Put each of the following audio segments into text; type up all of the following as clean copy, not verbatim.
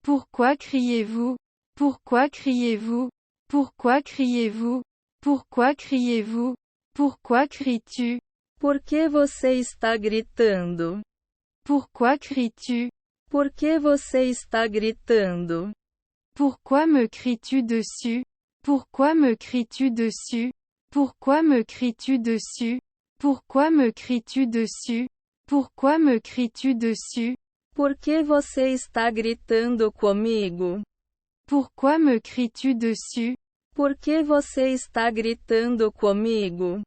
Pourquoi criez-vous? Pourquoi criez-vous? Pourquoi criez-vous? Pourquoi criez-vous? Pourquoi cries-tu? Por que você está gritando? Pourquoi cries-tu? Por que você está gritando? Pourquoi me cries-tu dessus? Pourquoi me cries-tu dessus? Pourquoi me cries-tu dessus? Pourquoi me cries-tu dessus? Pourquoi me cries-tu dessus? Por que você está gritando comigo? Pourquoi me cries-tu dessus? Por que você está gritando comigo?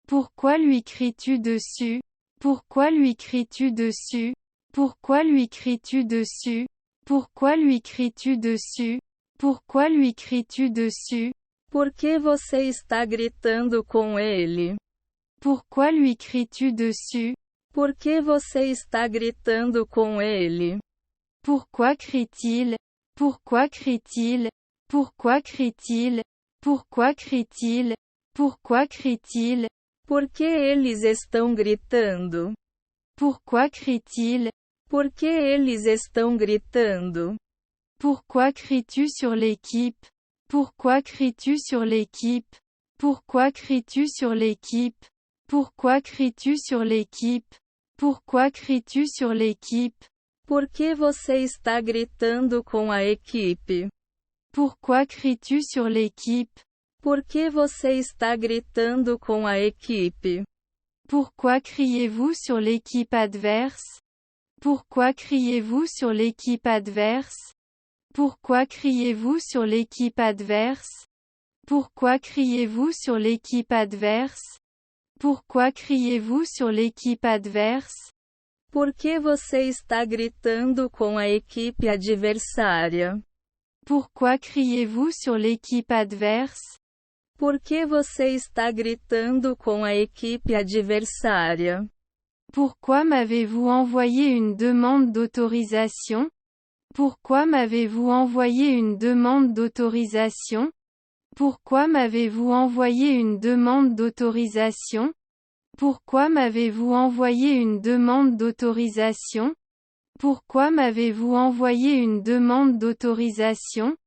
Pourquoi lui cries-tu dessus? Pourquoi lui cries-tu dessus? Pourquoi lui cries-tu dessus? Pourquoi lui cries-tu dessus? Pourquoi lui cries-tu dessus? Por que você está gritando com ele? Pourquoi lui cries-tu dessus? Por que você está gritando com ele? Pourquoi crie-t-il? Pourquoi crie-t-il? Pourquoi crie-t-il? Pourquoi crie-t-il? Pourquoi crie-t-il? Por que eles estão gritando? Pourquoi crie-t-il? Por que eles estão gritando? Pourquoi cries-tu sur l'équipe? Pourquoi cries-tu sur l'équipe? Pourquoi cries-tu sur l'équipe? Pourquoi cries-tu sur l'équipe? Pourquoi cries-tu sur l'équipe? Por que você está gritando com a equipe? Pourquoi cries-tu sur l'équipe? Por que você está gritando com a equipe? Pourquoi criez-vous sur l'équipe adverse? Pourquoi criez-vous sur l'équipe adverse? Pourquoi criez-vous sur l'équipe adverse? Pourquoi criez-vous sur l'équipe adverse? Pourquoi criez-vous sur l'équipe adverse? Por que você está gritando com a equipe adversária? Pourquoi criez-vous sur l'équipe adverse? Por que você está gritando com a equipe adversária? Pourquoi m'avez-vous envoyé une demande d'autorisation? Pourquoi m'avez-vous envoyé une demande d'autorisation? Pourquoi m'avez-vous envoyé une demande d'autorisation? Pourquoi m'avez-vous envoyé une demande d'autorisation? Pourquoi m'avez-vous envoyé une demande d'autorisation?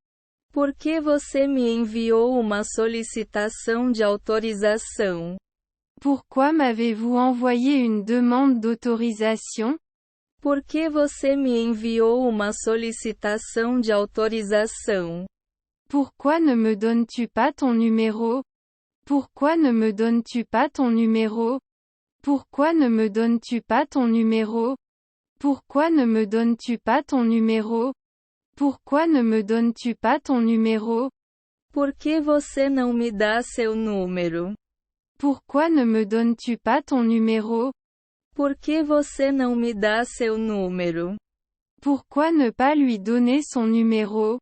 Por que você me enviou uma solicitação de autorização? Pourquoi m'avez-vous envoyé une demande d'autorisation? Por que você me enviou uma solicitação de autorização? Pourquoi ne me donnes-tu pas ton numéro? Pourquoi ne me donnes-tu pas ton numéro? Pourquoi ne me donnes-tu pas ton numéro? Pourquoi ne me donnes-tu pas ton numéro? Pourquoi ne me donnes-tu pas ton numéro? Por que você não me dá seu número? Pourquoi ne me donnes-tu pas ton numéro? Por que você não me dá seu número? Pourquoi ne pas lui donner son numéro?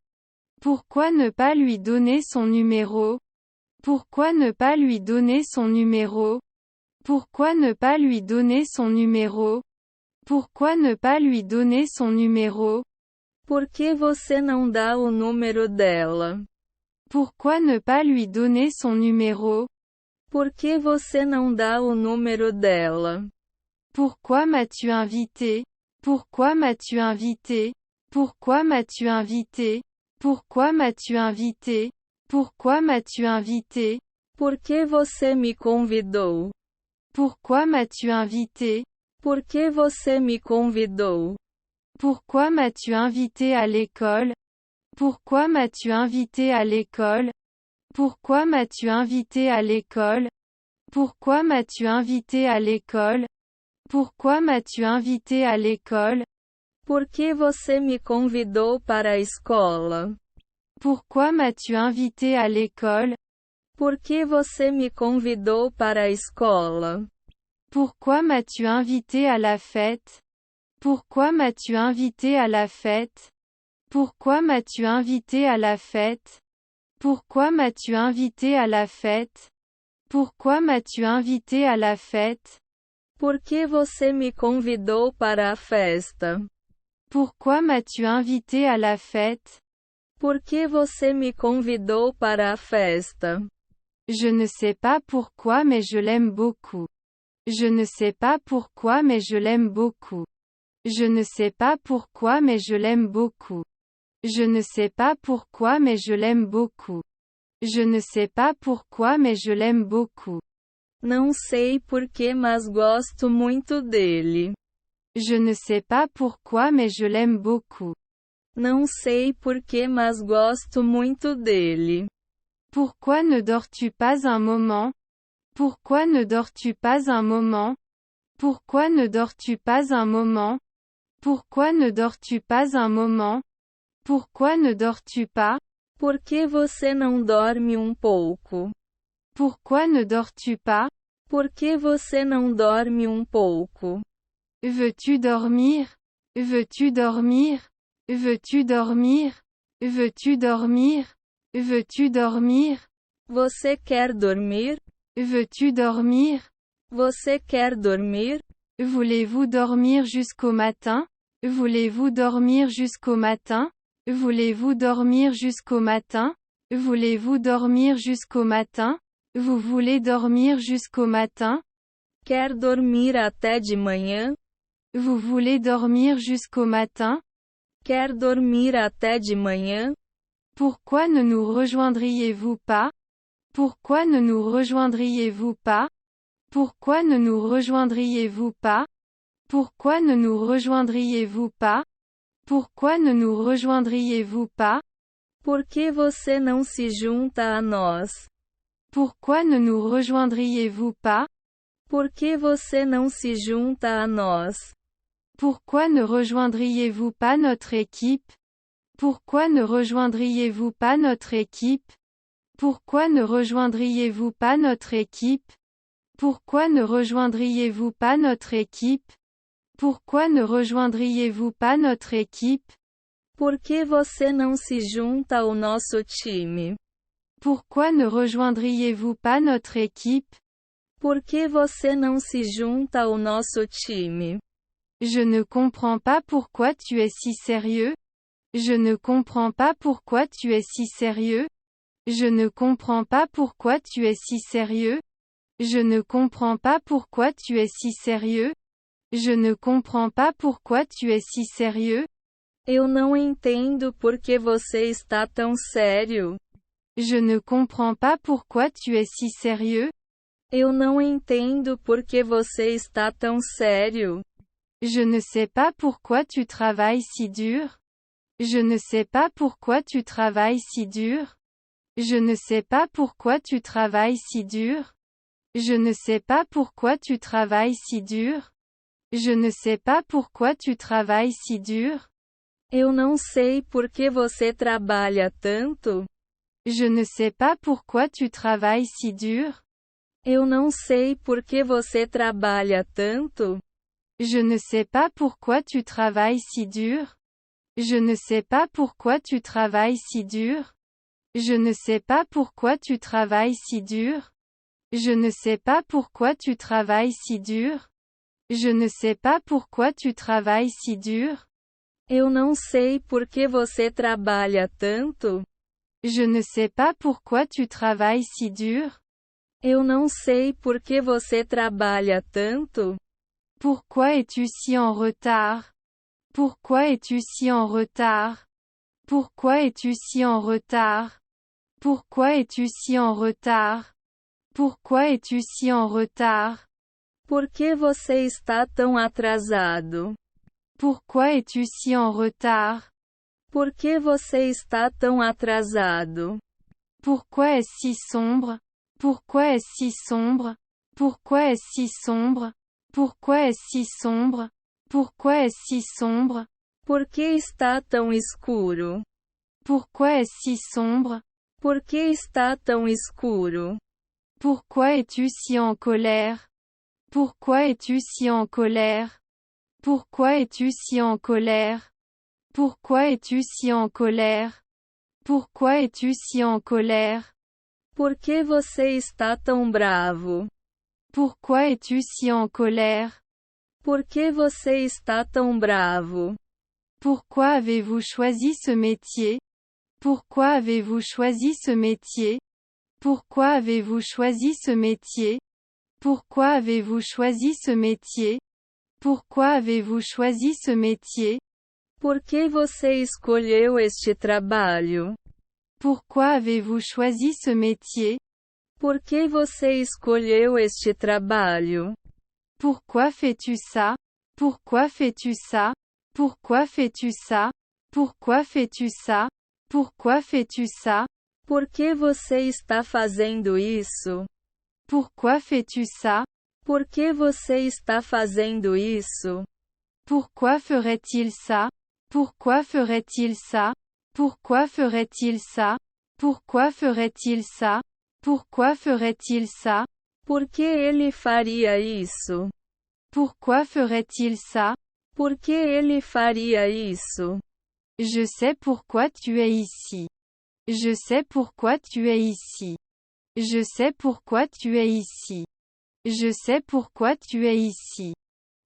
Pourquoi ne pas lui donner son numéro? Pourquoi ne pas lui donner son numéro? Pourquoi ne pas lui donner son numéro? Pourquoi ne pas lui donner son numéro? Por que você não dá o número dela? Pourquoi ne pas lui donner son numéro? Por que você não dá o número dela? Pourquoi m'as-tu invité? Pourquoi m'as-tu invité? Pourquoi m'as-tu invité? Pourquoi m'as-tu invité? Pourquoi m'as-tu invité? Por que você me convidou? Pourquoi m'as-tu invité? Por que você me convidou? Pourquoi m'as-tu invité à l'école? Pourquoi m'as-tu invité à l'école? Pourquoi m'as-tu invité à l'école? Pourquoi m'as-tu invité à l'école? Pourquoi m'as-tu invité à l'école? Por que você me convidou para a escola? Pourquoi m'as-tu invité à l'école? Por que você me convidou para a escola? Pourquoi m'as-tu invité à la fête? Pourquoi m'as-tu invité à la fête? Pourquoi m'as-tu invité à la fête? Pourquoi m'as-tu invité à la fête? Pourquoi m'as-tu invité à la fête? Por que você me convidou para a festa? Pourquoi m'as-tu invité à la fête? Por que você me convidou para a festa? Je ne sais pas pourquoi mais je l'aime beaucoup. Je ne sais pas pourquoi mais je l'aime beaucoup. Je ne sais pas pourquoi mais je l'aime beaucoup. Je ne sais pas pourquoi mais je l'aime beaucoup. Je ne sais pas pourquoi mais je l'aime beaucoup. Não sei porquê, mas gosto muito dele. Je ne sais pas pourquoi mais je l'aime beaucoup. Não sei porquê, mas gosto muito dele. Pourquoi ne dors-tu pas un moment? Pourquoi ne dors-tu pas un moment? Pourquoi ne dors-tu pas un moment? Pourquoi ne dors-tu pas un moment? Pourquoi ne dors-tu pas? Por que você não dorme pouco? Pourquoi ne dors-tu pas? Por que você não dorme pouco? Veux-tu dormir? Veux-tu dormir? Veux-tu dormir? Veux-tu dormir? Veux-tu dormir? Você quer dormir? Veux-tu dormir? Você quer dormir? Voulez-vous dormir jusqu'au matin? Voulez-vous dormir jusqu'au matin? Voulez-vous dormir jusqu'au matin? Voulez-vous dormir jusqu'au matin? Vous voulez dormir jusqu'au matin? Quer dormir até de manhã? Vous voulez dormir jusqu'au matin? Quer dormir até de manhã? Pourquoi ne nous rejoindriez-vous pas? Pourquoi ne nous rejoindriez-vous pas? Pourquoi ne nous rejoindriez-vous pas? Pourquoi ne nous rejoindriez-vous pas? Pourquoi ne nous rejoindriez-vous pas? Por que você não se junta a nós? Pourquoi ne nous rejoindriez-vous pas? Por que você não se junta a nós? Pourquoi ne rejoindriez-vous pas notre équipe? Pourquoi ne rejoindriez-vous pas notre équipe? Pourquoi ne rejoindriez-vous pas notre équipe? Pourquoi ne rejoindriez-vous pas notre équipe? Pourquoi ne rejoindriez-vous pas notre équipe? Por que você não se junta ao nosso time? Pourquoi ne rejoindriez-vous pas notre équipe? Por que você não se junta ao nosso time? Je ne comprends pas pourquoi tu es si sérieux. Je ne comprends pas pourquoi tu es si sérieux. Je ne comprends pas pourquoi tu es si sérieux. Je ne comprends pas pourquoi tu es si sérieux. Je ne comprends pas pourquoi tu es si sérieux. Eu não entendo por que você está tão sério. Je ne comprends pas pourquoi tu es si sérieux. Eu não entendo por que você está tão sério. Je ne sais pas pourquoi tu travailles si dur. Je ne sais pas pourquoi tu travailles si dur. Je ne sais pas pourquoi tu travailles si dur. Je ne sais pas pourquoi tu travailles si dur. Je ne sais pas pourquoi tu travailles si dur. Eu não sei por que você trabalha tanto. Je ne sais pas pourquoi tu travailles si dur. Eu não sei por que você trabalha tanto. Je ne sais pas pourquoi tu travailles si dur. Je ne sais pas pourquoi tu travailles si dur. Je ne sais pas pourquoi tu travailles si dur. Je ne sais pas pourquoi tu travailles si dur. Je ne sais pas pourquoi tu travailles si dur. Eu não sei por que você trabalha tanto. Je ne sais pas pourquoi tu travailles si dur. Eu não sei por que você trabalha tanto. Pourquoi es-tu si en retard? Pourquoi es-tu si en retard? Pourquoi es-tu si en retard? Pourquoi es-tu si en retard? Pourquoi es-tu si en retard? Por que você está tão atrasado? Pourquoi es-tu si en retard? Por que você está tão atrasado? Pourquoi est-ce si sombre? Pourquoi est-ce si sombre? Pourquoi est-ce si sombre? Pourquoi est-ce si sombre? Pourquoi est-ce si sombre? Por que está tão escuro? Pourquoi est-ce si sombre? Por que está tão escuro? Pourquoi es-tu si en colère? Pourquoi es-tu si en colère? Pourquoi es-tu si en colère? Pourquoi es-tu si en colère? Pourquoi es-tu si en colère? Por que você está tão bravo? Pourquoi es-tu si en colère? Por que você está tão bravo? Pourquoi avez-vous choisi ce métier? Pourquoi avez-vous choisi ce métier? Pourquoi avez-vous choisi ce métier? Pourquoi avez-vous choisi ce métier? Pourquoi avez-vous choisi ce métier? Por que você escolheu este trabalho? Pourquoi avez-vous choisi ce métier? Por que você escolheu este trabalho? Pourquoi fais-tu ça? Pourquoi fais-tu ça? Pourquoi fais-tu ça? Pourquoi fais-tu ça? Pourquoi fais-tu ça? Por que você está fazendo isso? Pourquoi fais-tu ça? Por que você está fazendo isso? Pourquoi ferait-il ça? Pourquoi ferait-il ça? Pourquoi ferait-il ça? Pourquoi ferait-il ça? Pourquoi ferait-il ça? Por que ele faria isso? Pourquoi ferait-il ça? Por que ele faria isso? Je sais pourquoi tu es ici. Je sais pourquoi tu es ici. Je sais pourquoi tu es ici. Je sais pourquoi tu es ici.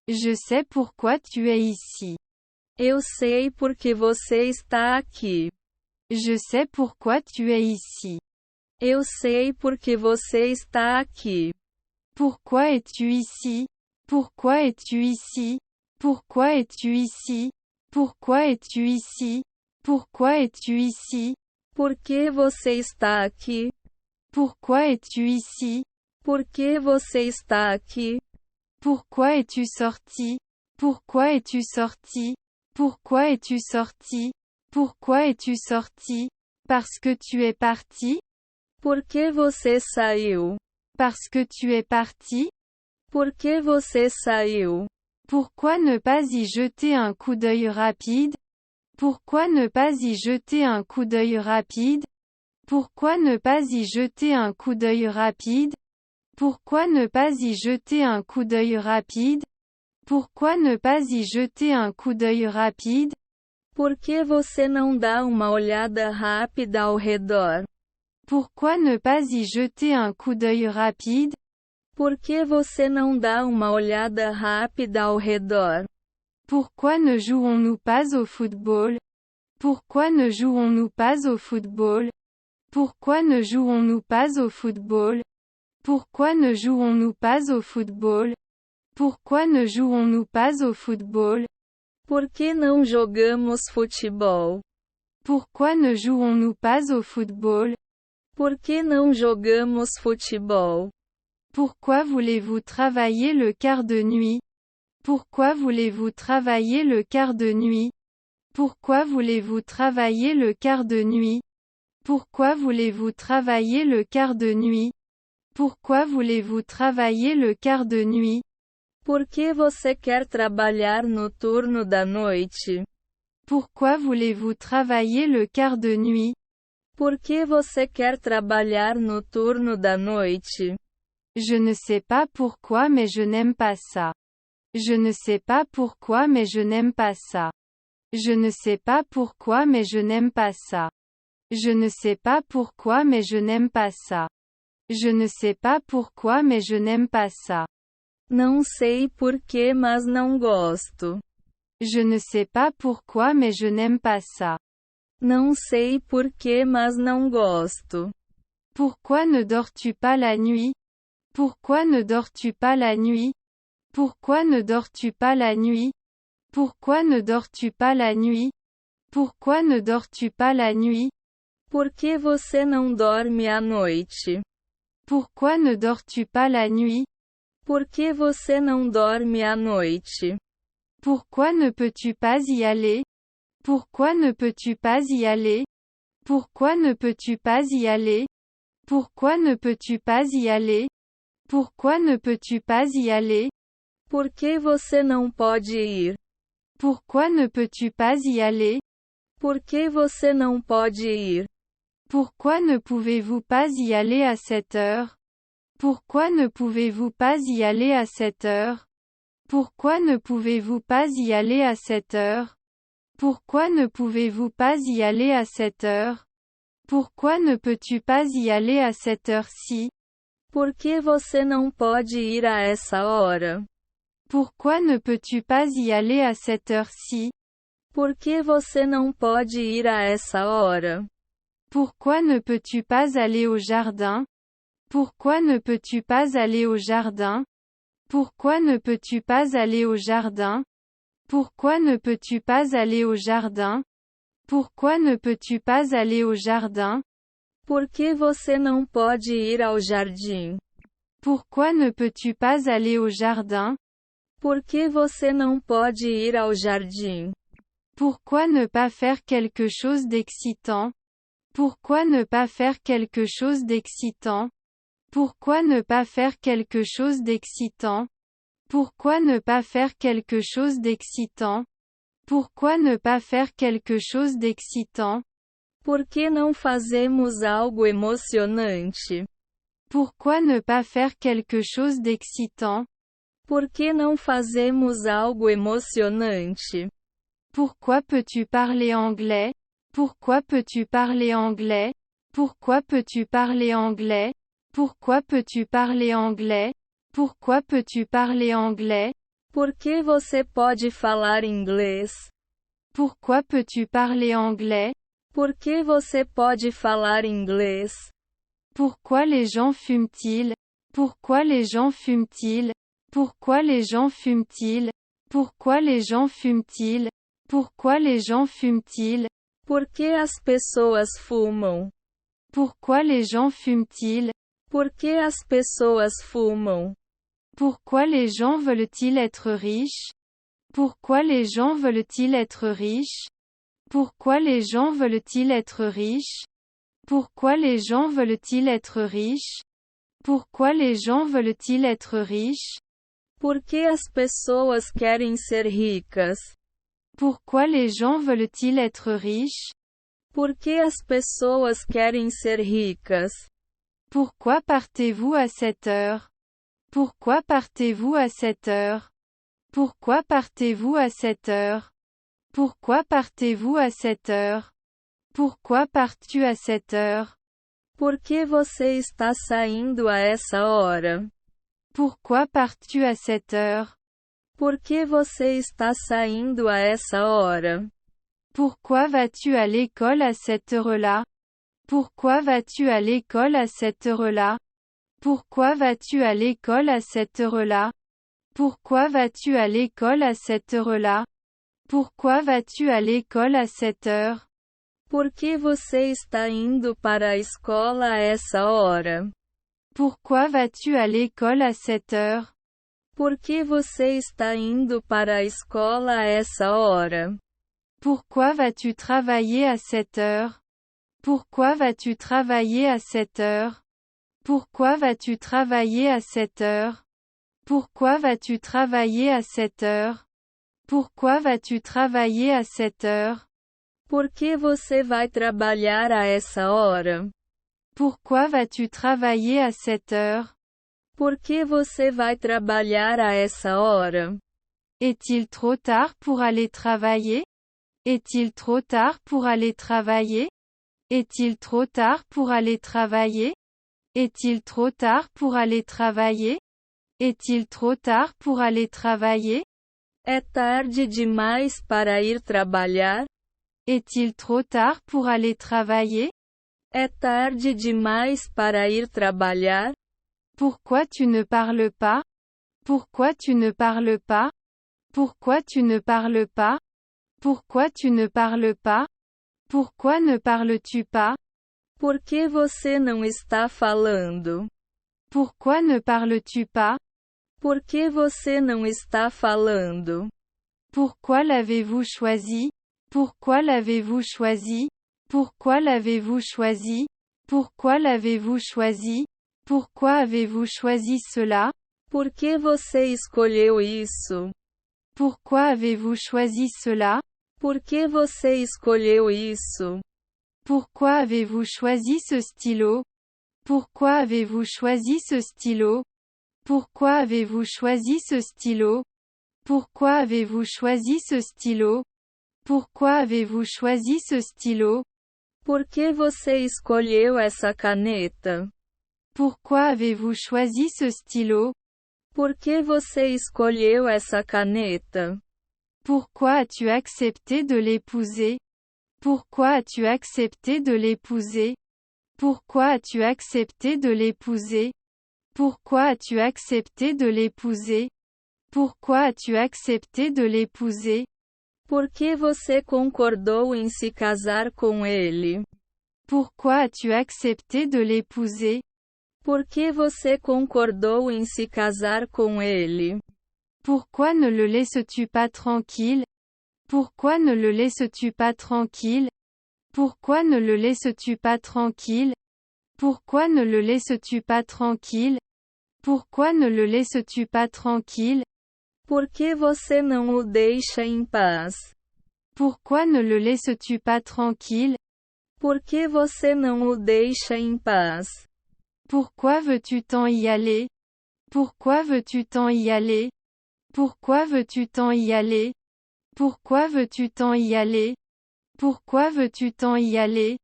Je sais pourquoi tu es ici. Eu sei porque você está aqui. Je sais pourquoi tu es ici. Eu sei porque você está aqui. Pourquoi es-tu ici? Pourquoi es-tu ici? Pourquoi es-tu ici? Pourquoi es-tu ici? Pourquoi es-tu ici? Por que você está aqui? Pourquoi es-tu ici? Por que você está aqui? Pourquoi es-tu sorti? Pourquoi es-tu sorti? Pourquoi es-tu sorti? Pourquoi es-tu sorti? Parce que tu es parti? Por que você saiu? Parce que tu es parti? Por que você saiu? Pourquoi ne pas y jeter un coup d'œil rapide? Pourquoi ne pas y jeter un coup d'œil rapide? Pourquoi ne pas y jeter un coup d'œil rapide? Pourquoi ne pas y jeter un coup d'œil rapide? Pourquoi ne pas y jeter un coup d'œil rapide? Por que você não dá uma olhada rápida ao redor? Pourquoi ne pas y jeter un coup d'œil rapide? Por que você não dá uma olhada rápida ao redor? Pourquoi ne jouons-nous pas au football? Pourquoi ne jouons-nous pas au football? Pourquoi ne jouons-nous pas au football? Pourquoi ne jouons-nous pas au football? Pourquoi ne jouons-nous pas au football? Por que não jogamos futebol? Pourquoi ne jouons-nous pas au football? Por que não jogamos futebol? Pourquoi voulez-vous travailler le quart de nuit? Pourquoi voulez-vous travailler le quart de nuit? Pourquoi voulez-vous travailler le quart de nuit? Pourquoi voulez-vous travailler le quart de nuit? Pourquoi voulez-vous travailler le quart de nuit? Por que você quer trabalhar no turno da noite? Pourquoi voulez-vous travailler le quart de nuit? Por que você quer trabalhar no turno da noite? Je ne sais pas pourquoi mais je n'aime pas ça. Je ne sais pas pourquoi mais je n'aime pas ça. Je ne sais pas pourquoi mais je n'aime pas ça. Je ne sais pas pourquoi mais je n'aime pas ça. Je ne sais pas pourquoi mais je n'aime pas ça. Não sei porquê, mas não gosto. Je ne sais pas pourquoi mais je n'aime pas ça. Não sei porquê, mas não gosto. Pourquoi ne dors-tu pas la nuit? Pourquoi ne dors-tu pas la nuit? Pourquoi ne dors-tu pas la nuit? Pourquoi ne dors-tu pas la nuit? Pourquoi ne dors-tu pas la nuit? Por que você não dorme à noite? Pourquoi ne dors-tu pas la nuit? Por que você não dorme à noite? Pourquoi ne peux-tu pas y aller? Pourquoi ne peux-tu pas y aller? Pourquoi ne peux-tu pas y aller? Pourquoi ne peux-tu pas y aller? Pourquoi ne peux-tu pas y aller? Por que você não pode ir? Pourquoi ne peux-tu pas y aller? Por que você não pode ir? Pourquoi ne pouvez-vous pas y aller à cette heure? Pourquoi ne pouvez-vous pas y aller à cette heure? Pourquoi ne pouvez-vous pas y aller à cette heure? Pourquoi ne pouvez-vous pas y aller à cette heure? Pourquoi ne peux-tu pas y aller à cette heure-ci? Por que você não pode ir a essa hora? Pourquoi ne peux-tu pas y aller à cette heure-ci? Por que você não pode ir a essa hora? Pourquoi ne peux-tu pas aller au jardin? Pourquoi ne peux-tu pas aller au jardin? Pourquoi ne peux-tu pas aller au jardin? Pourquoi ne peux-tu pas aller au jardin? Pourquoi ne peux-tu pas aller au jardin? Por que você não pode ir ao jardim? Pourquoi ne peux-tu pas aller au jardin? Por que você não pode ir ao jardim? Pourquoi ne pas faire quelque chose d'excitant? Pourquoi ne pas faire quelque chose d'excitant? Pourquoi ne pas faire quelque chose d'excitant? Pourquoi ne pas faire quelque chose d'excitant? Pourquoi ne pas faire quelque chose d'excitant? Por que não fazemos algo emocionante? Pourquoi ne pas faire quelque chose d'excitant? Por que não fazemos algo emocionante? Pourquoi peux-tu parler anglais? Pourquoi peux-tu parler anglais? Pourquoi peux-tu parler anglais? Pourquoi peux-tu parler anglais? Pourquoi peux-tu parler anglais? Por que você pode falar inglês? Pourquoi peux-tu parler anglais? Por que você pode falar inglês? Pourquoi les gens fument-ils? Pourquoi les gens fument-ils? Pourquoi les gens fument-ils? Pourquoi les gens fument-ils? Pourquoi les gens fument-ils? Por que as pessoas fumam? Pourquoi les gens fument-ils? Por que as pessoas fumam? Pourquoi les gens veulent-ils être riches? Pourquoi les gens veulent-ils être riches? Pourquoi les gens veulent-ils être riches? Pourquoi les gens veulent-ils être riches? Pourquoi les gens veulent-ils être riches? Por que as pessoas querem ser ricas? Pourquoi les gens veulent-ils être riches? Por que as pessoas querem ser ricas? Pourquoi partez-vous à cette heure? Pourquoi partez-vous à cette heure? Pourquoi partez-vous à cette heure? Pourquoi partez-vous à cette heure? Pourquoi pars-tu à cette heure? Por que você está saindo a essa hora? Pourquoi pars-tu à cette heure? Por que você está saindo a essa hora? Pourquoi vas-tu à l'école à cette heure-là? Pourquoi vas-tu à l'école à cette heure-là? Pourquoi vas-tu à l'école à cette heure-là? Pourquoi vas-tu à l'école à cette heure-là? Pourquoi vas-tu à l'école à cette heure? Por que você está indo para a escola a essa hora? Pourquoi vas-tu à l'école à cette heure? Por que você está indo para a escola a essa hora? Pourquoi vas-tu travailler à cette heure? Pourquoi vas-tu travailler à cette heure? Pourquoi vas-tu travailler à cette heure? Pourquoi vas-tu travailler à cette heure? Pourquoi vas-tu travailler à cette heure? Por que você vai trabalhar a essa hora? Pourquoi vas-tu travailler à cette heure? Por que você vai trabalhar a essa hora? Est-il trop tard pour aller travailler? Est-il trop tard pour aller travailler? Est-il trop tard pour aller travailler? Est-il trop tard pour aller travailler? Est-il trop tard pour aller travailler? É tarde demais para ir trabalhar? Est-il trop tard pour aller travailler? É tarde demais para ir trabalhar? Pourquoi tu ne parles pas? Pourquoi tu ne parles pas? Pourquoi tu ne parles pas? Pourquoi tu ne parles pas? Pourquoi ne parles-tu pas? Por que você não está falando? Pourquoi ne parles-tu pas? Por que você não está falando? Pourquoi l'avez-vous choisi? Pourquoi l'avez-vous choisi? Pourquoi l'avez-vous choisi? Pourquoi l'avez-vous choisi? Pourquoi avez-vous choisi cela? Por que você escolheu isso? Pourquoi avez-vous choisi cela? Por que você escolheu isso? Pourquoi avez-vous choisi ce stylo? Pourquoi avez-vous choisi ce stylo? Pourquoi avez-vous choisi ce stylo? Pourquoi avez-vous choisi ce stylo? Pourquoi avez-vous choisi ce stylo? Por que você escolheu essa caneta? Pourquoi avez-vous choisi ce stylo? Por que você escolheu essa caneta? Pourquoi as-tu accepté de l'épouser? Pourquoi as-tu accepté de l'épouser? Pourquoi as-tu accepté de l'épouser? Pourquoi as-tu accepté de l'épouser? Pourquoi as-tu accepté de l'épouser? Por que você concordou em se casar com ele? Pourquoi as-tu accepté de l'épouser? Por que você concordou em se casar com ele? Pourquoi ne le laisses-tu pas tranquille? Pourquoi ne le laisses-tu pas tranquille? Pourquoi ne le laisses-tu pas tranquille? Pourquoi ne le laisses-tu pas tranquille? Pourquoi ne le laisses-tu pas tranquille? Por que você não o deixa em paz? Pourquoi ne le laisses-tu pas tranquille? Por que você não o deixa em paz? Pourquoi veux-tu tant y aller? Pourquoi veux-tu tant y aller? Pourquoi veux-tu tant y aller? Pourquoi veux-tu tant y aller? Pourquoi veux-tu tant y aller?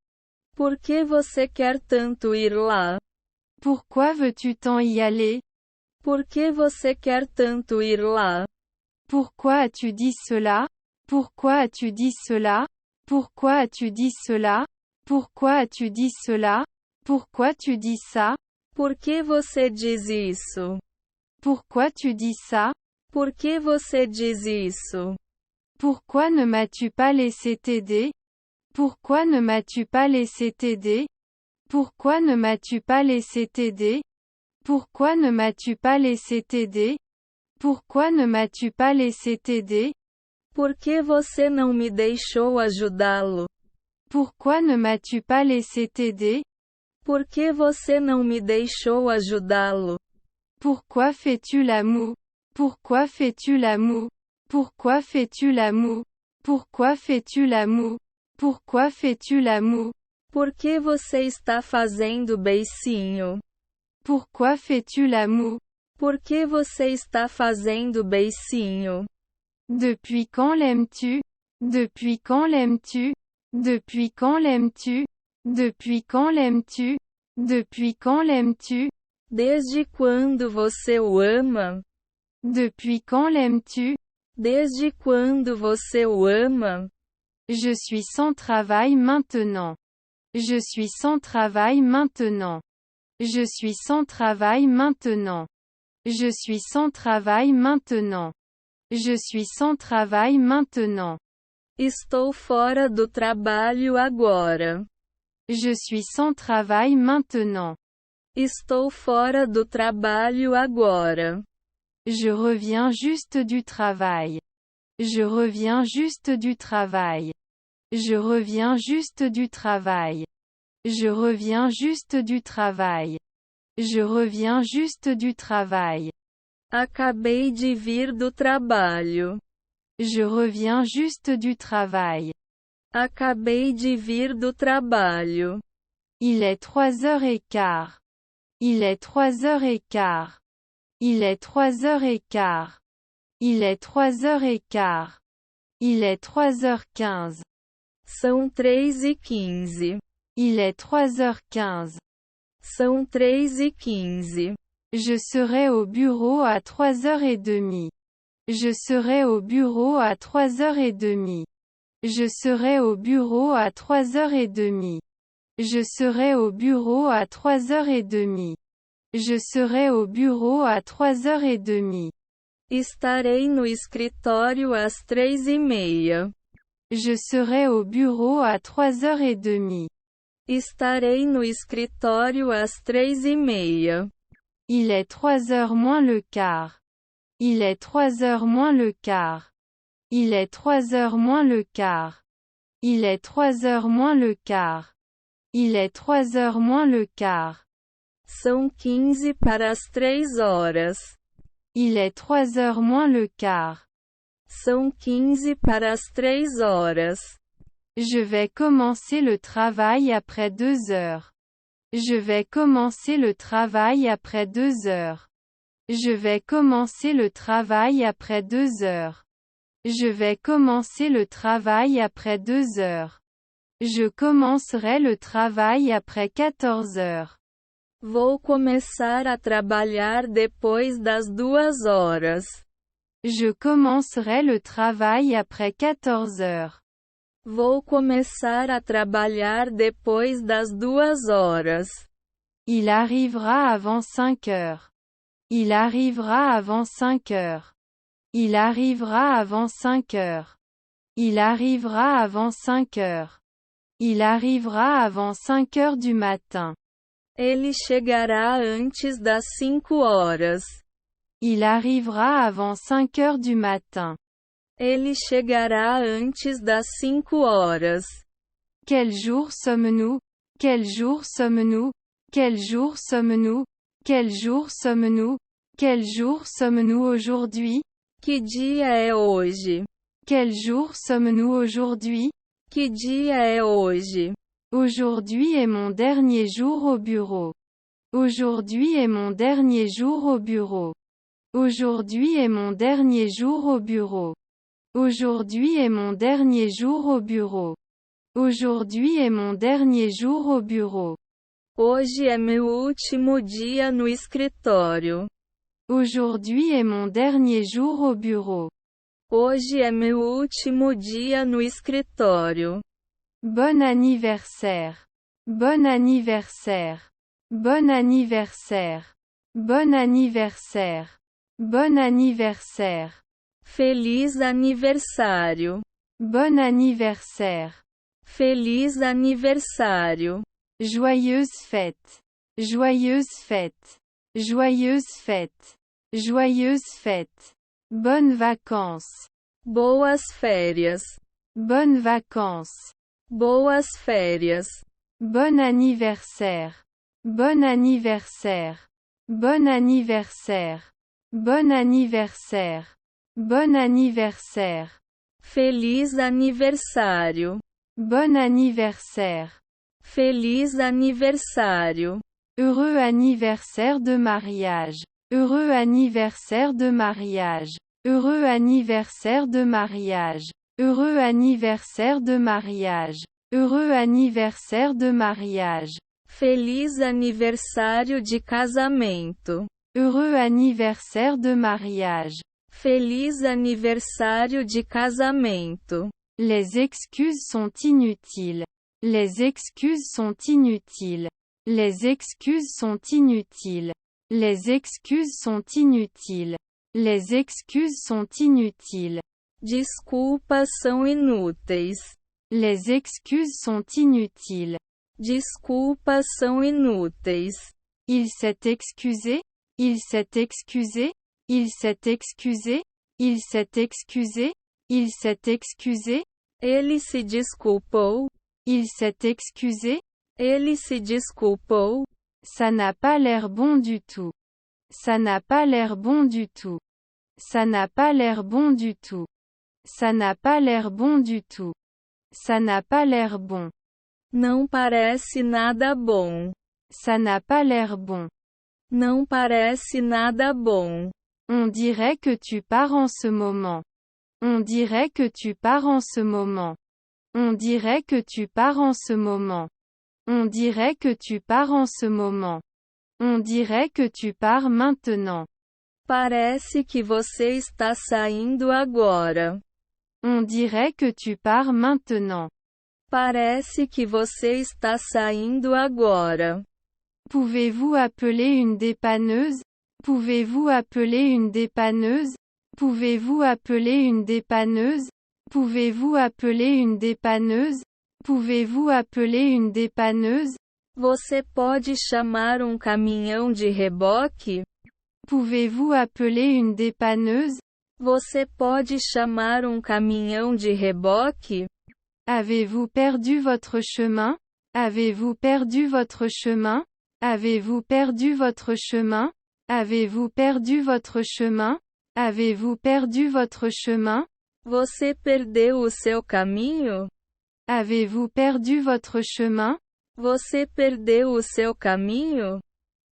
Por que você quer tanto ir lá? Pourquoi veux-tu tant y aller? Por que você quer tanto ir lá? Pourquoi as-tu dit cela? Pourquoi as-tu dit cela? Pourquoi as-tu dit cela? Pourquoi as-tu dit cela? Pourquoi tu dis ça? Por que você diz isso? Pourquoi tu dis ça? Por que você diz isso? Pourquoi ne m'as-tu pas laissé t'aider? Pourquoi ne m'as-tu pas laissé t'aider? Pourquoi ne m'as-tu pas laissé t'aider? Pourquoi ne m'as-tu pas laissé t'aider? Pourquoi ne m'as-tu pas laissé t'aider? Por que você não me deixou ajudá-lo? Pourquoi ne m'as-tu pas laissé t'aider? Por que você não me deixou ajudá-lo? Pourquoi fais-tu la moue? Pourquoi fais-tu la moue? Pourquoi fais-tu la moue? Pourquoi fais-tu la moue? Pourquoi fais-tu la moue? Por que você está fazendo beicinho? Pourquoi fais-tu la moue? Por que você está fazendo beicinho? Depuis quand l'aimes-tu? Depuis quand l'aimes-tu? Depuis quand l'aimes-tu? Depuis quand l'aimes-tu? Depuis quand l'aimes-tu? Desde quando você o ama? Depuis quand l'aimes-tu? Desde quando você o ama? Je suis sans travail maintenant. Je suis sans travail maintenant. Je suis sans travail maintenant. Je suis sans travail maintenant. Je suis sans travail maintenant. Estou fora do trabalho agora. Je suis sans travail maintenant. Estou fora do trabalho agora. Je reviens juste du travail. Je reviens juste du travail. Je reviens juste du travail. Je reviens juste du travail. Je reviens juste du travail. Acabei de vir do trabalho. Je reviens juste du travail. Acabei de vir do trabalho. Il est 3h15. Il est 3h15. Il est 3h15. Il est 3h15. Il est 3h15. São 3h15. Il est 3h15. São 3h15. Je serai au bureau à 3h30. Je serai au bureau à 3h30. Je serai au bureau à 3h30. Je serai au bureau à 3h30. Je serai au bureau à 3h30. Estarei no escritório às 3h30. Je serai au bureau à 3h30. Estarei no escritório às 3h30. Il est 3h moins le quart. Il est 3h moins le quart. Il est 3h moins le quart. Il est 3h moins le quart. Il est 3h moins le quart. São 15 para as 3h. Il est 3h moins le quart. São 15 para as 3h. Je vais commencer le travail après 2 heures. Je vais commencer le travail après 2 heures. Je vais commencer le travail après 2 heures. Je vais commencer le travail après 2 heures. Je commencerai le travail après 14 heures. Vou começar a trabalhar depois das 2h. Je commencerai le travail après 14 heures. Vou começar a trabalhar depois das 2h. Il arrivera avant 5 heures. Il arrivera avant 5 heures. Il arrivera avant 5 heures. Il arrivera avant 5 heures. Il arrivera avant 5 heures du matin. Ele chegará antes das 5 horas. Il arrivera avant 5 heures du matin. Ele chegará antes das 5 horas. Quel jour sommes-nous? Quel jour sommes-nous? Quel jour sommes-nous? Quel jour sommes-nous? Quel jour sommes-nous aujourd'hui? Que dia é hoje? Quel jour sommes-nous aujourd'hui? Que dia é hoje? Aujourd'hui est mon dernier jour au bureau. Aujourd'hui est mon dernier jour au bureau. Aujourd'hui est mon dernier jour au bureau. Aujourd'hui est mon dernier jour au bureau. Aujourd'hui est mon dernier jour au bureau. Hoje é meu último dia no escritório. Aujourd'hui est mon dernier jour au bureau. Hoje é meu último dia no escritório. Bon anniversaire. Bon anniversaire. Bon anniversaire. Bon anniversaire. Bon anniversaire. Feliz aniversário. Bon anniversaire. Feliz aniversário. Joyeuse fête. Joyeuse fête. Joyeuse fête. Joyeuse fête. Bonnes vacances. Boas férias. Bonnes vacances. Boas férias. Bon anniversaire. Bon anniversaire. Bon anniversaire. Bon anniversaire. Bon anniversaire. Feliz aniversário. Bon anniversaire. Feliz aniversário. Heureux anniversaire de mariage. Heureux anniversaire de mariage. Heureux anniversaire de mariage. Heureux anniversaire de mariage. Heureux anniversaire de mariage. Feliz aniversário de casamento. Heureux anniversaire de mariage. Feliz aniversário de casamento. Les excuses sont inutiles. Les excuses sont inutiles. Les excuses sont inutiles. Les excuses sont inutiles. Les excuses sont inutiles. Desculpas são inúteis. Les excuses sont inutiles. Desculpas são inúteis. Il s'est excusé. Il s'est excusé. Il s'est excusé. Il s'est excusé. Il s'est excusé. Ele se desculpou. Il s'est excusé. Ele se desculpou. Ça n'a pas l'air bon du tout. Ça n'a pas l'air bon du tout. Ça n'a pas l'air bon du tout. Ça n'a pas l'air bon du tout. Ça n'a pas l'air bon. Não parece nada bom. Ça n'a pas l'air bon. Não parece nada bom. On dirait que tu pars en ce moment. On dirait que tu pars en ce moment. On dirait que tu pars en ce moment. On dirait que tu pars en ce moment. On dirait que tu pars maintenant. Parece que você está saindo agora. On dirait que tu pars maintenant. Parece que você está saindo agora. Pouvez-vous appeler une dépanneuse? Pouvez-vous appeler une dépanneuse? Pouvez-vous appeler une dépanneuse? Pouvez-vous appeler une dépanneuse? Pouvez-vous appeler une dépanneuse? Você pode chamar caminhão de reboque? Pouvez-vous appeler une dépanneuse? Você pode chamar caminhão de reboque? Avez-vous perdu votre chemin? Avez-vous perdu votre chemin? Avez-vous perdu votre chemin? Avez-vous perdu votre chemin? Avez-vous perdu votre chemin? Você perdeu o seu caminho? Avez-vous perdu votre chemin? Você perdeu o seu caminho?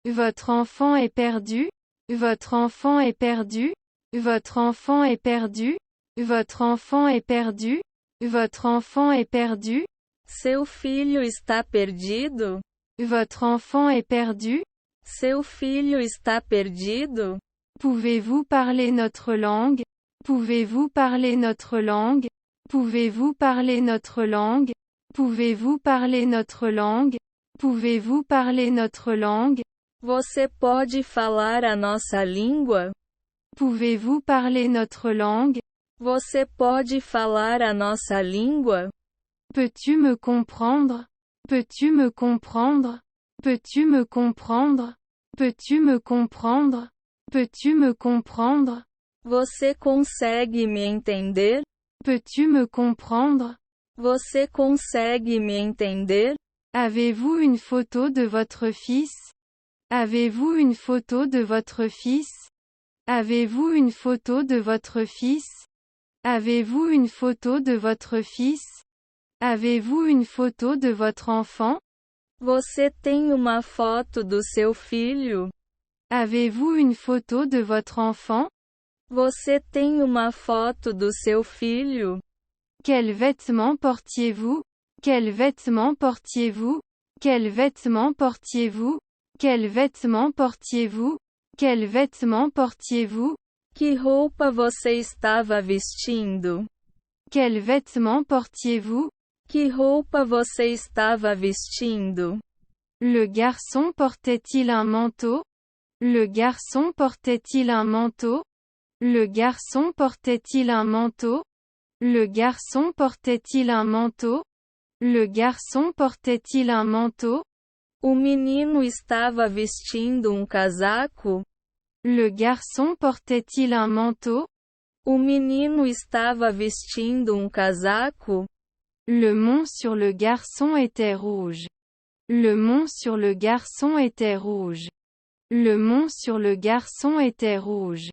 Votre enfant est perdu? Votre enfant est perdu? Votre enfant est perdu? Votre enfant est perdu? Votre enfant est perdu? Seu filho está perdido? Votre enfant est perdu? Seu filho está perdido? Pouvez-vous parler notre langue? Pouvez-vous parler notre langue? Pouvez-vous parler notre langue? Pouvez-vous parler notre langue? Pouvez-vous parler notre langue? Você pode falar a nossa língua? Pouvez-vous parler notre langue? Você pode falar a nossa língua? Peux-tu me comprendre? Peux-tu me comprendre? Peux-tu me comprendre? Peux-tu me comprendre? Peux-tu me comprendre? Você consegue me entender? Peux-tu me comprendre? Você consegue me entender? Avez-vous une photo de votre fils? Avez-vous une photo de votre fils? Avez-vous une photo de votre fils? Avez-vous une photo de votre fils? Avez-vous une photo de votre enfant? Você tem uma foto do seu filho? Avez-vous une photo de votre enfant? Você tem uma foto do seu filho? Quels vêtements portiez-vous? Quels vêtements portiez-vous? Quels vêtements portiez-vous? Quels vêtements portiez-vous? Quels vêtements portiez-vous? Que roupa você estava vestindo? Quels vêtements portiez-vous? Que roupa você estava vestindo? Le garçon portait-il un manteau? Le garçon portait-il un manteau? Le garçon portait-il un manteau? Le garçon portait-il un manteau? Le garçon portait-il un manteau? O menino estava vestindo um casaco? Le garçon portait-il un manteau? O menino estava vestindo um casaco? Le mont sur le garçon était rouge. Le mont sur le garçon était rouge. Le mont sur le garçon était rouge.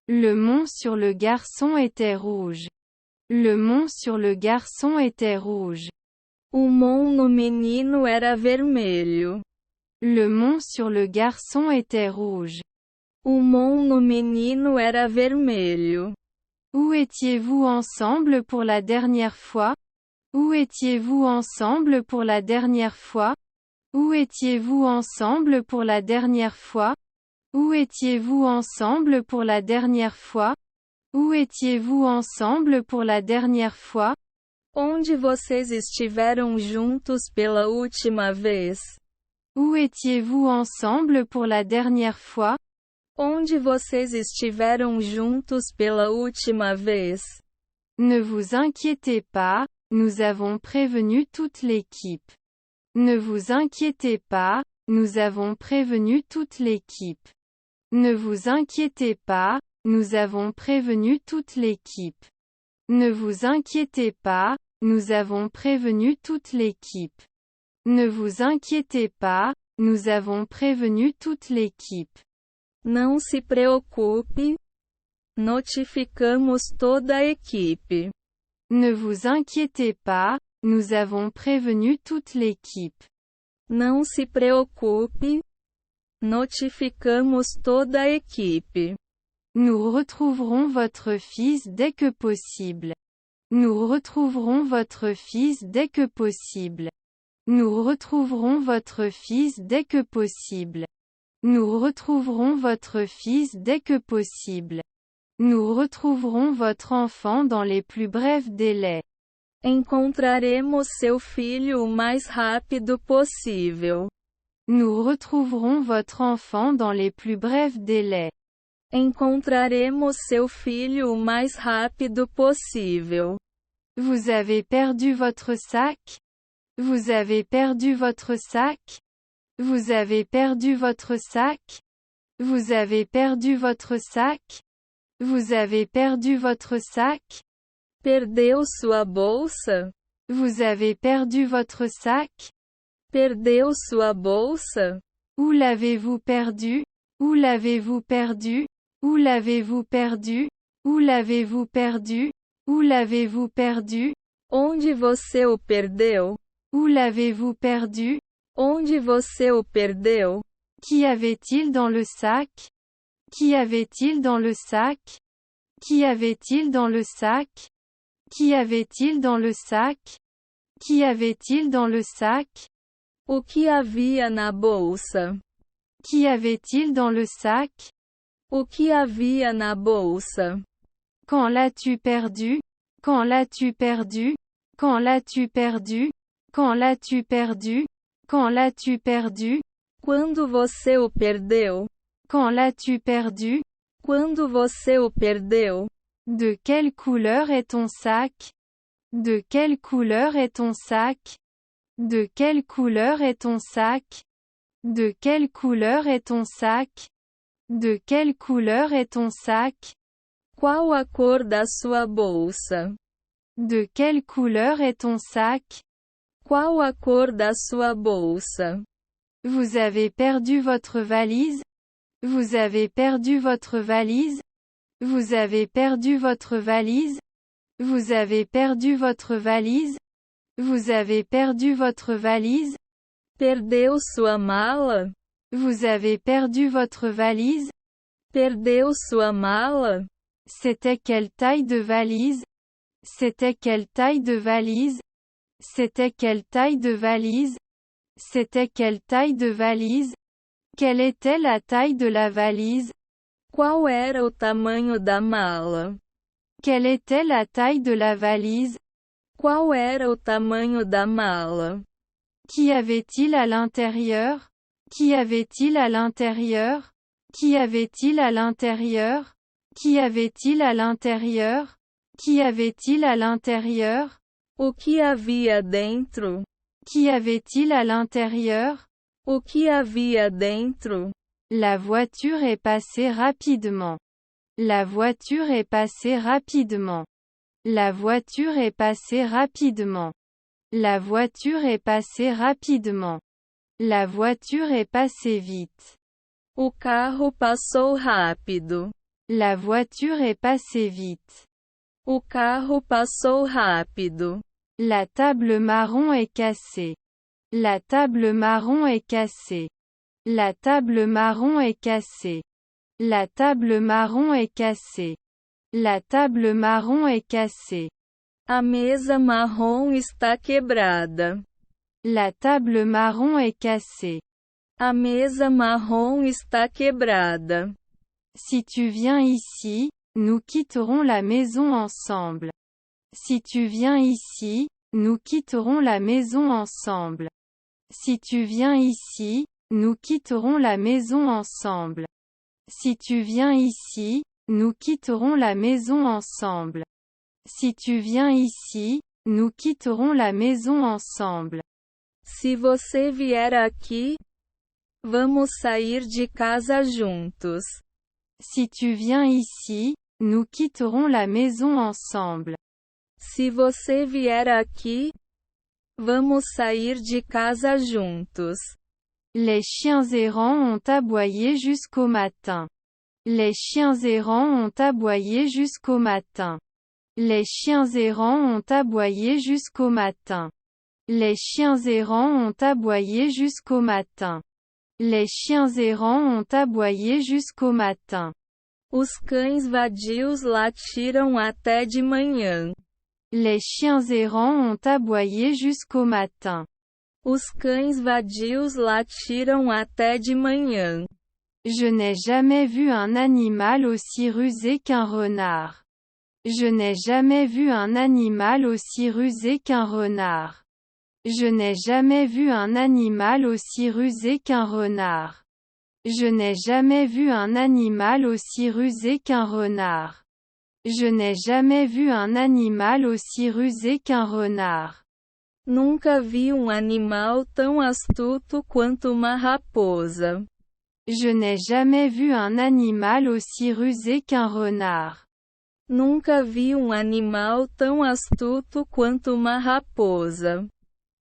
Le mont sur le garçon était rouge. Le mont sur le garçon était rouge. O mont no menino era vermelho. Le mont sur le garçon était rouge. O mont no menino era vermelho. Où étiez-vous ensemble pour la dernière fois? Où étiez-vous ensemble pour la dernière fois? Où étiez-vous ensemble pour la dernière fois? Où étiez-vous ensemble pour la dernière fois? Où étiez-vous ensemble pour la dernière fois? Onde vocês estiveram juntos pela última vez? Où étiez-vous ensemble pour la dernière fois? Onde vocês estiveram juntos pela última vez? Ne vous inquiétez pas, nous avons prévenu toute l'équipe. Ne vous inquiétez pas, nous avons prévenu toute l'équipe. Ne vous inquiétez pas, nous avons prévenu toute l'équipe. Ne vous inquiétez pas, nous avons prévenu toute l'équipe. Ne vous inquiétez pas, nous avons prévenu toute l'équipe. Não se preocupe. Notificamos toda a equipe. Ne vous inquiétez pas, nous avons prévenu toute l'équipe. Não se preocupe. Notificamos toda a equipe. Nous retrouverons votre fils dès que possible. Nous retrouverons votre fils dès que possible. Nous retrouverons votre fils dès que possible. Nous retrouverons votre fils dès que possible. Nous retrouverons votre enfant dans les plus brefs délais. Encontraremos seu filho o mais rápido possível. Nous retrouverons votre enfant dans les plus brefs délais. Encontraremos seu filho o mais rápido possível. Vous avez perdu votre sac? Vous avez perdu votre sac? Vous avez perdu votre sac? Vous avez perdu votre sac? Vous avez perdu votre sac? Perdeu sua bolsa? Vous avez perdu votre sac? Perdeu sua bolsa? Où l'avez-vous perdu? Où l'avez-vous perdu? Où l'avez-vous perdu? Où l'avez-vous perdu? Où l'avez-vous perdu? Onde você o perdeu? Où l'avez-vous perdu? Onde você o perdeu? Qu'y avait-il dans le sac? Qu'y avait-il dans le sac? Qu'y avait-il dans le sac? Qu'y avait-il dans le sac? Qu'y avait-il dans le sac? O que havia na bolsa? Qu'y avait-il dans le sac? O que havia na bolsa? Quand l'as-tu perdu? Quand l'as-tu perdu? Quand l'as-tu perdu? Quand l'as-tu perdu? Quand l'as-tu perdu? Quando você o perdeu? Quand l'as-tu perdu? Quando você o perdeu? De quelle couleur est ton sac? De quelle couleur est ton sac? De quelle couleur est ton sac? De quelle couleur est ton sac? De quelle couleur est ton sac? Qual a cor da sua bolsa? De quelle couleur est ton sac? Qual a cor da sua bolsa? Vous avez perdu votre valise? Vous avez perdu votre valise? Vous avez perdu votre valise? Vous avez perdu votre valise? Vous avez perdu votre valise? Perdeu sua mala? Vous avez perdu votre valise? Perdeu sua mala? C'était quelle taille de valise? C'était quelle taille de valise? C'était quelle taille de valise? C'était quelle taille de valise? Quelle était la taille de la valise? Qual era o tamanho da mala? Quelle était la taille de la valise? Qual era o tamanho da mala? Qu'y avait-il à l'intérieur? Qu'y avait-il à l'intérieur? Qu'y avait-il à l'intérieur? Qu'y avait-il à l'intérieur? Qu'y avait-il à l'intérieur? O que havia dentro? Qu'y avait-il à l'intérieur? O que havia dentro? La voiture est passée rapidement. La voiture est passée rapidement. La voiture est passée rapidement. La voiture est passée rapidement. La voiture est passée vite. O carro passou rápido. La voiture est passée vite. O carro passou rápido. La table marron est cassée. La table marron est cassée. La table marron est cassée. La table marron est cassée. La table marron est cassée. A mesa marrom está quebrada. La table marron est cassée. A mesa marrom está quebrada. Si tu viens ici, nous quitterons la maison ensemble. Si tu viens ici, nous quitterons la maison ensemble. Si tu viens ici, nous quitterons la maison ensemble. Si tu viens ici, nous quitterons la maison ensemble. Si tu viens ici, nous quitterons la maison ensemble. Se você vier aqui, vamos sair de casa juntos. Si tu viens ici, nous quitterons la maison ensemble. Se você vier aqui, vamos sair de casa juntos. Les chiens errants ont aboyé jusqu'au matin. Les chiens errants ont aboyé jusqu'au matin. Les chiens errants ont aboyé jusqu'au matin. Les chiens errants ont aboyé jusqu'au matin. Les chiens errants ont aboyé jusqu'au matin. Os cães vadios latiram até de manhã. Les chiens errants ont aboyé jusqu'au matin. Os cães vadios latiram até de manhã. Je n'ai jamais vu un animal aussi rusé qu'un renard. Je n'ai jamais vu un animal aussi rusé qu'un renard. Je n'ai jamais vu un animal aussi rusé qu'un renard. Je n'ai jamais vu un animal aussi rusé qu'un renard. Je n'ai jamais vu un animal aussi rusé qu'un renard. Nunca vi animal tão astuto quanto uma raposa. Je n'ai jamais vu un animal aussi rusé qu'un renard. Nunca vi animal tão astuto quanto uma raposa.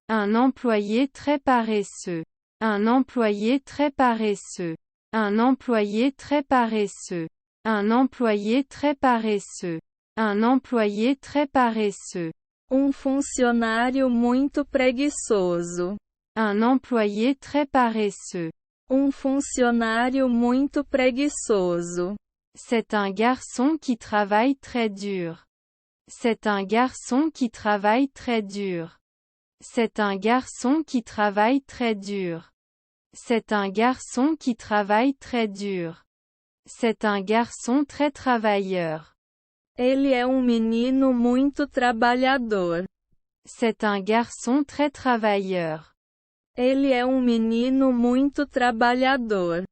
Un employé très paresseux. Un employé très paresseux. Un employé très paresseux. Un employé très paresseux. Un employé très paresseux. Funcionário muito preguiçoso. Un employé très paresseux. Funcionário muito preguiçoso. C'est un garçon qui travaille très dur. C'est un garçon qui travaille très dur. C'est un garçon qui travaille très dur. C'est un garçon qui travaille très dur. C'est un garçon très travailleur. Ele é menino muito trabalhador. C'est un garçon très travailleur. Ele é menino muito trabalhador.